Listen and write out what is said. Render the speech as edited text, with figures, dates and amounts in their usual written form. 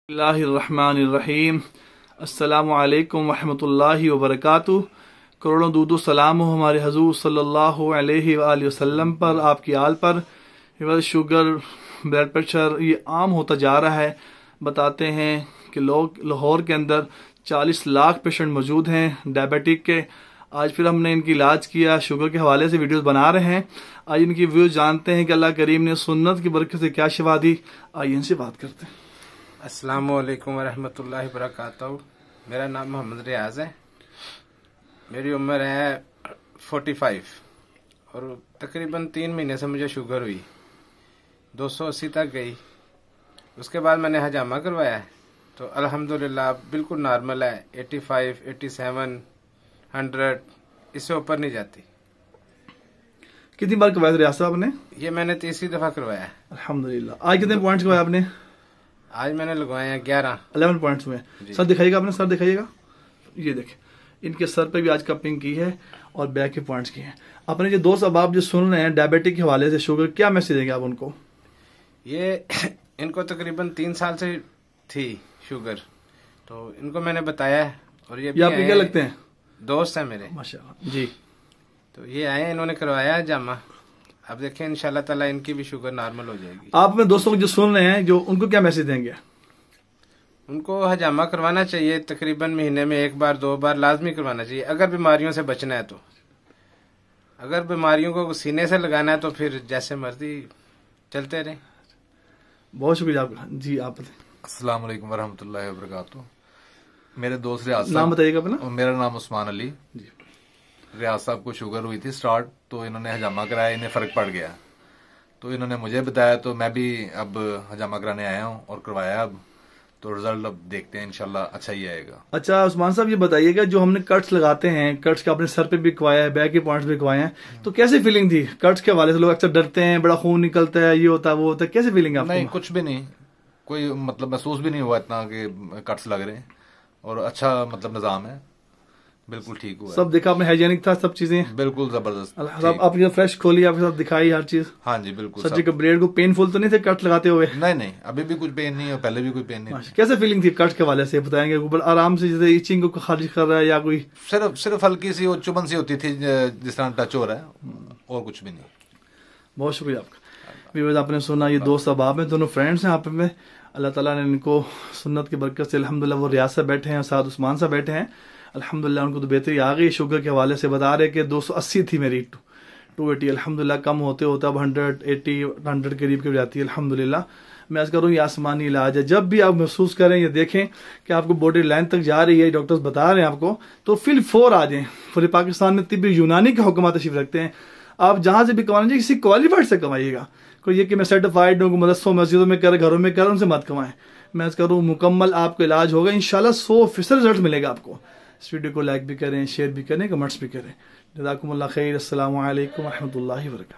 बिस्मिल्लाहिर्रहमानिर्रहीम। अस्सलामु अलैकुम वरहमतुल्लाहि वबरकातुहू। करोड़ों दूदो सलाम हो हमारे हजूर सल्लल्लाहु अलैहि वसल्लम पर, आपकी आल पर। शुगर, ब्लड प्रेशर ये आम होता जा रहा है। बताते हैं कि लोग लाहौर के अंदर 40 लाख पेशेंट मौजूद हैं डायबिटिक के। आज फिर हमने इनकी इलाज किया, शुगर के हवाले से वीडियोस बना रहे हैं। आज इनकी व्यूज जानते हैं कि अल्लाह करीम ने सुन्नत की बरकत से क्या शिफा दी। आइए इनसे बात करते हैं। अस्सलामु अलैकुम वरहमतुल्लाहि वबरकातुहू। मेरा नाम मोहम्मद रियाज है। मेरी उम्र है 45 और तकरीबन 3 महीने से मुझे शुगर हुई, 280 तक गई। उसके बाद मैंने हजामा करवाया तो अल्हम्दुलिल्लाह बिल्कुल नॉर्मल है। 85, 87, 100 इससे ऊपर नहीं जाती। कितनी बार करवाया रियाज साहब ने? ये मैंने तीसरी दफा करवाया अल्हम्दुलिल्लाह। आज कितने पॉइंट्स करवाया आपने? आज मैंने लगवाए हैं 11 पॉइंट्स में। सर दिखाइएगा, अपने सर दिखाइएगा। ये देखें, इनके सर पे भी आज कपिंग की है और बैक के पॉइंट्स की है। अपने जो दोस्त अब आप जो सुन रहे हैं डायबिटिक के हवाले से, शुगर, क्या मैसेज देंगे आप उनको? ये इनको तकरीबन 3 साल से थी शुगर, तो इनको मैंने बताया है। और ये आपके क्या लगते हैं? दोस्त है मेरे माशाल्लाह जी। तो ये आए, इन्होंने करवाया जामा। अब देखें इंशाल्लाह ताला इनकी भी शुगर नॉर्मल हो जाएगी। आप अपने दोस्तों को जो सुन रहे हैं, जो उनको क्या मैसेज देंगे? उनको हजामा करवाना चाहिए। तकरीबन महीने में 1 बार 2 बार लाजमी करवाना चाहिए, अगर बीमारियों से बचना है तो। अगर बीमारियों को सीने से लगाना है तो फिर जैसे मर्जी चलते रहे। बहुत शुक्रिया आपका जी। आप अस्सलाम वालेकुम वरहमतुल्लाहि वबरकातुहू। मेरे दोस्त रियाज, नाम बताइएगा अपना? मेरा नाम उस्मान अली जी। रियाज साहब को शुगर हुई थी स्टार्ट, तो इन्होंने हजामा कराया, इन्हें फर्क पड़ गया तो इन्होंने मुझे बताया, तो मैं भी अब हजामा कराने आया हूँ और करवाया। अब तो रिजल्ट अब देखते हैं, इंशाल्लाह अच्छा ही आएगा। अच्छा उस्मान साहब, ये बताइएगा जो हमने कट्स लगाते हैं, कट्स का अपने सर पे भी करवाया है, बैक के पॉइंट्स भी करवाए हैं, तो कैसी फीलिंग थी? कट्स के हवाले से लोग अक्सर डरते हैं, बड़ा खून निकलता है, ये होता है वो होता है, कैसी फीलिंग है आपको? नहीं, कुछ भी नहीं, कोई मतलब महसूस भी नहीं हुआ इतना कि कट्स लग रहे हैं, और अच्छा मतलब निजाम है, बिल्कुल ठीक हुआ। सब देखा आपने, हाइजेनिक था सब चीजें, बिल्कुल जबरदस्त। आप ये फ्रेश खोली, आपके साथ दिखाई हर चीज? हाँ जी बिल्कुल। सर्जिकल ब्लेड को पेनफुल तो नहीं थे कट लगाते हुए? नहीं, अभी भी कुछ पेन नहीं है, पहले भी कोई पेन नहीं। कैसे फीलिंग थी कट के वाले से बताएंगे? ऊपर आराम से जैसे इचिंग को खारिज कर रहा है या कोई? सिर्फ हल्की सी चुभन सी होती थी जिस तरह टच हो रहा है, और कुछ भी नहीं। बहुत शुक्रिया आपका। आपने सुना, ये दोस्त अहबाब में, दोनों फ्रेंड्स हैं आप में। अल्लाह ताला ने इनको सुन्नत की बरकत से अल्हम्दुलिल्लाह, वो रियाज से बैठे हैं और साथ उस्मान साहब बैठे हैं, अल्हम्दुलिल्लाह उनको तो बेहतरी आ गई। शुगर के हवाले से बता रहे कि 280 थी मेरी, 280, अल्हम्दुलिल्लाह कम होते होता अब 180, 100 के करीब जाती है अल्हम्दुलिल्लाह। मैं आज करूँ, ये आसमानी इलाज है। जब भी आप महसूस करें, ये देखें कि आपको बॉडी लाइन तक जा रही है, डॉक्टर्स बता रहे हैं आपको, तो फिल 4 आ जाए। पूरे पाकिस्तान में तिब्बी यूनानी के हुक्म तशरीफ रखते हैं। आप जहां से भी कमाना चाहिए, किसी क्वालिफाइड से कमाइएगा। कोई ये कि मैं सर्टिफाइड हूँ, मदरसों मस्जिदों में कर, घरों में कर, उनसे मत कमाएं। मैं आज करूँ, मुकम्मल आपको इलाज होगा इंशाल्लाह, 100% रिजल्ट मिलेगा आपको। इस वीडियो को लाइक भी करें, शेयर भी करें, कमेंट्स भी करें। जज़ाकुमुल्लाह खैर। अस्सलामु अलैकुम वरहमतुल्लाहि वबरकातुहू।